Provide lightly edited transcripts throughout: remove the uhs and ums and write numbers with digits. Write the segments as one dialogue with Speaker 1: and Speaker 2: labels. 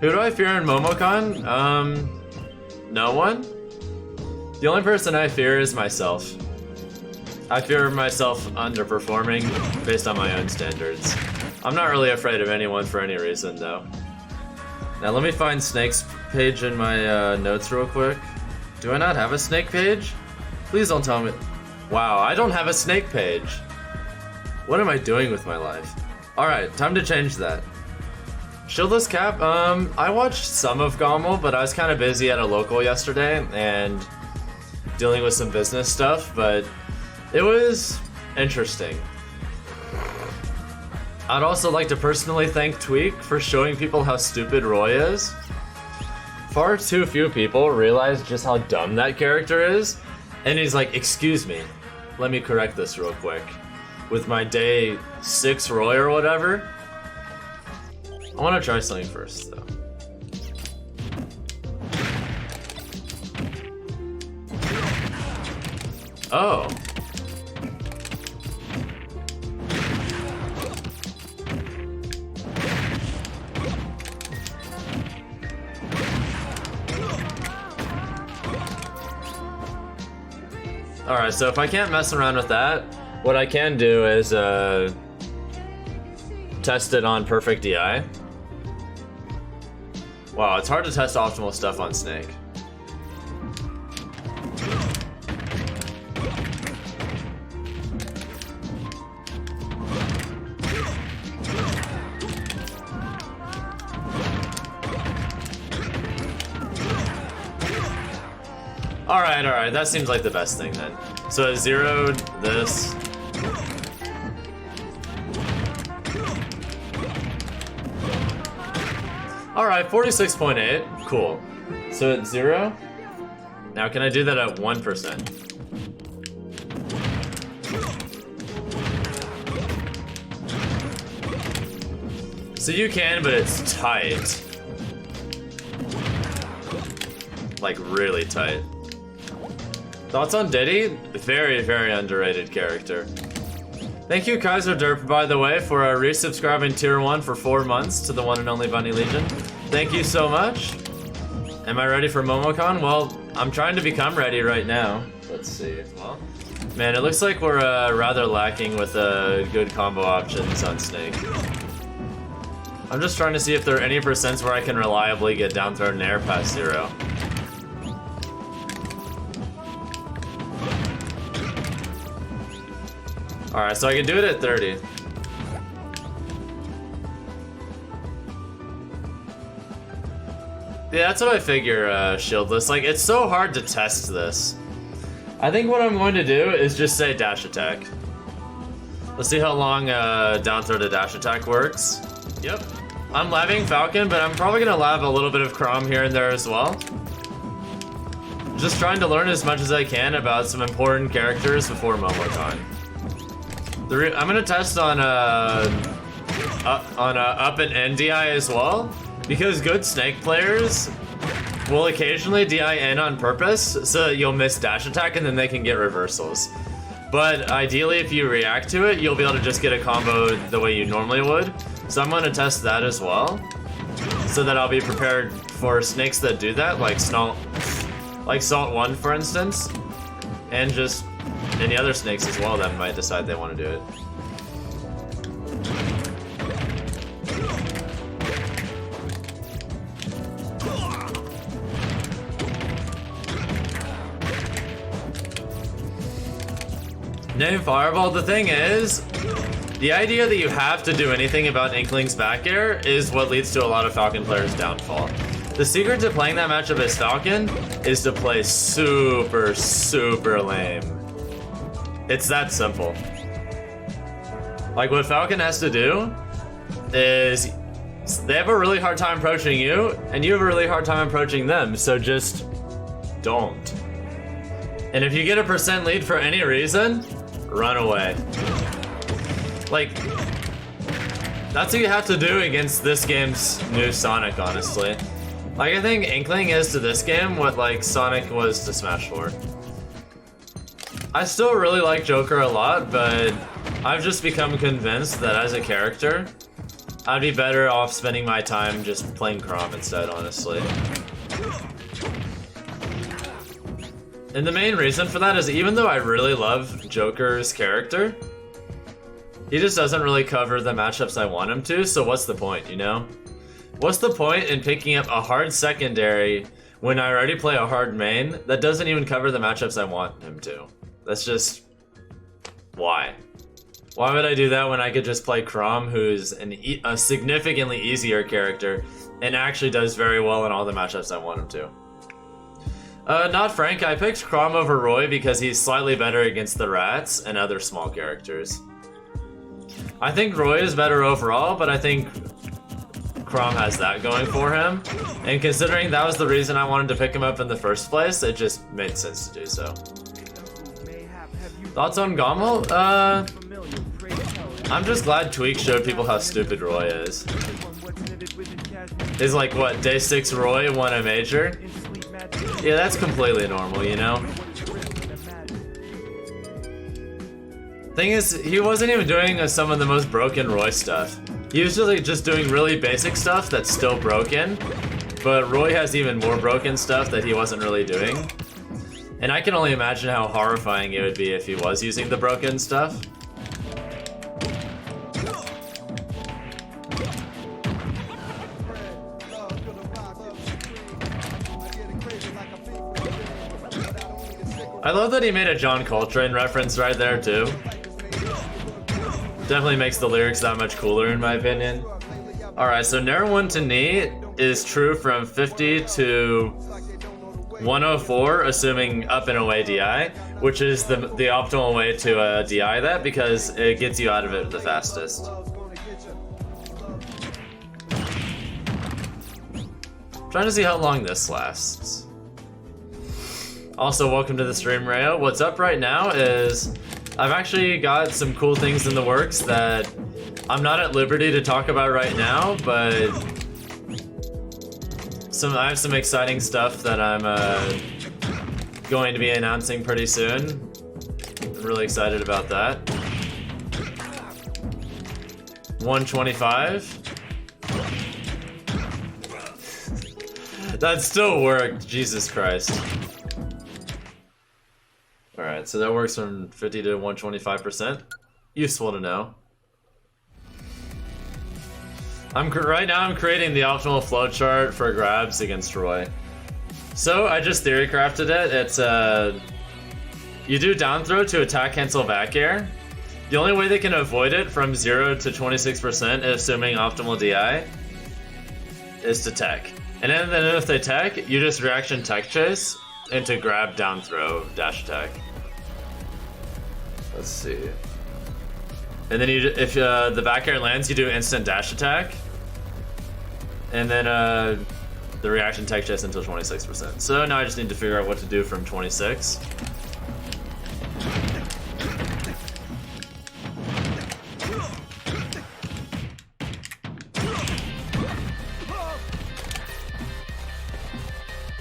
Speaker 1: Who do I fear in Momocon? No one. The only person I fear is myself. I fear myself underperforming based on my own standards. I'm not really afraid of anyone for any reason, though. Now let me find Snake's page in my notes real quick. Do I not have a Snake page? Please don't tell me. Wow, I don't have a Snake page. What am I doing with my life? Alright, time to change that. Shieldless Cap, I watched some of Gommel, but I was kind of busy at a local yesterday and dealing with some business stuff, but it was interesting. I'd also like to personally thank Tweak for showing people how stupid Roy is. Far too few people realize just how dumb that character is, and he's like, excuse me, let me correct this real quick. With my day 6 Roy or whatever. I want to try something first, though. Oh. Alright, so if I can't mess around with that, what I can do is test it on perfect DI. Wow, it's hard to test optimal stuff on Snake. Alright, that seems like the best thing then. So it zeroed this. Alright, 46.8. Cool. So it's 0. Now can I do that at 1%? So you can, but it's tight. Like really tight. Thoughts on Diddy? Very, very underrated character. Thank you, Kaiser Derp, by the way, for resubscribing Tier 1 for 4 months to the one and only Bunny Legion. Thank you so much. Am I ready for Momocon? Well, I'm trying to become ready right now. Let's see. Well, man, it looks like we're rather lacking with good combo options on Snake. I'm just trying to see if there are any percents where I can reliably get down thrown and air past 0. Alright, so I can do it at 30. Yeah, that's what I figure, Shieldless. Like, it's so hard to test this. I think what I'm going to do is just say dash attack. Let's see how long down throw to dash attack works. Yep. I'm labbing Falcon, but I'm probably going to lab a little bit of Chrom here and there as well. Just trying to learn as much as I can about some important characters before Momocon. I'm gonna test on up and NDI as well, because good Snake players will occasionally DI N on purpose, so that you'll miss dash attack and then they can get reversals. But ideally, if you react to it, you'll be able to just get a combo the way you normally would. So I'm gonna test that as well, so that I'll be prepared for snakes that do that, like Salt 1, for instance, and just any other snakes as well that might decide they want to do it. Name Fireball, the thing is, the idea that you have to do anything about Inkling's back air is what leads to a lot of Falcon players' downfall. The secret to playing that matchup as Falcon is to play super, super lame. It's that simple. Like, what Falcon has to do is they have a really hard time approaching you, and you have a really hard time approaching them, so just don't. And if you get a % lead for any reason, run away. Like, that's what you have to do against this game's new Sonic, honestly. Like, I think Inkling is to this game what, like, Sonic was to Smash 4. I still really like Joker a lot, but I've just become convinced that as a character, I'd be better off spending my time just playing Chrom instead, honestly. And the main reason for that is even though I really love Joker's character, he just doesn't really cover the matchups I want him to, so what's the point, you know? What's the point in picking up a hard secondary when I already play a hard main that doesn't even cover the matchups I want him to? That's just... why? Why would I do that when I could just play Chrom, who's a significantly easier character and actually does very well in all the matchups I want him to? Not Frank, I picked Chrom over Roy because he's slightly better against the rats and other small characters. I think Roy is better overall, but I think Chrom has that going for him. And considering that was the reason I wanted to pick him up in the first place, it just made sense to do so. Thoughts on Gommel? I'm just glad Tweak showed people how stupid Roy is. Is like, what, day 6 Roy won a major? Yeah, that's completely normal, you know? Thing is, he wasn't even doing some of the most broken Roy stuff. He was just doing really basic stuff that's still broken, but Roy has even more broken stuff that he wasn't really doing. And I can only imagine how horrifying it would be if he was using the broken stuff. I love that he made a John Coltrane reference right there too. Definitely makes the lyrics that much cooler in my opinion. Alright, so Nair 1 to knee is true from 50 to 104, assuming up and away DI, which is the optimal way to DI that because it gets you out of it the fastest. Trying to see how long this lasts. Also, welcome to the stream, Rayo. What's up right now is I've actually got some cool things in the works that I'm not at liberty to talk about right now, but I have some exciting stuff that I'm going to be announcing pretty soon. I'm really excited about that. 125. That still worked, Jesus Christ. Alright, so that works from 50 to 125%. Useful to know. Right now I'm creating the optimal flowchart for grabs against Roy. So I just theory crafted it. It's you do down throw to attack cancel back air. The only way they can avoid it from 0 to 26%, assuming optimal DI, is to tech. And then if they tech, you just reaction tech chase into grab down throw dash attack. Let's see. And then if the back air lands, you do instant dash attack. And then the reaction tech chase until 26%. So now I just need to figure out what to do from 26.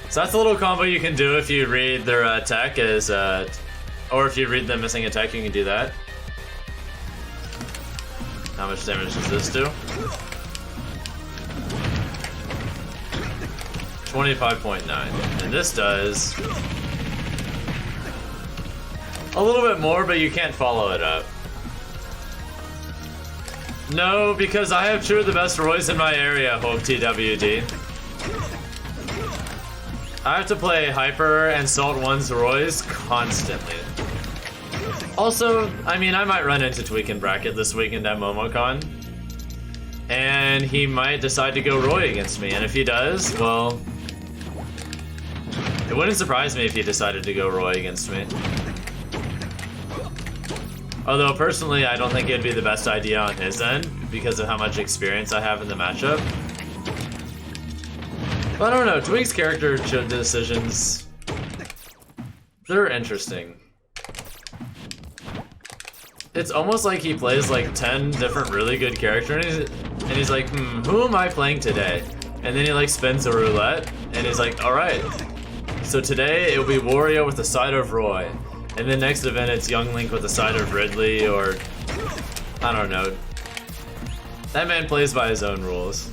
Speaker 1: So that's a little combo you can do if you read their tech as, or if you read them missing a tech, you can do that. How much damage does this do? 25.9. And this does a little bit more, but you can't follow it up. No, because I have two of the best Roys in my area, Hope TWD. I have to play Hyper and Salt 1's Roys constantly. Also, I mean, I might run into Tweak and Bracket this weekend at Momocon. And he might decide to go Roy against me, and if he does, well... It wouldn't surprise me if he decided to go Roy against me. Although, personally, I don't think it'd be the best idea on his end, because of how much experience I have in the matchup. But I don't know, Tweak's character decisions... They're interesting. It's almost like he plays like 10 different really good characters, and he's like, who am I playing today? And then he like spins a roulette, and he's like, alright, so today it will be Wario with a side of Roy. And then next event it's Young Link with a side of Ridley, or, I don't know, That man plays by his own rules.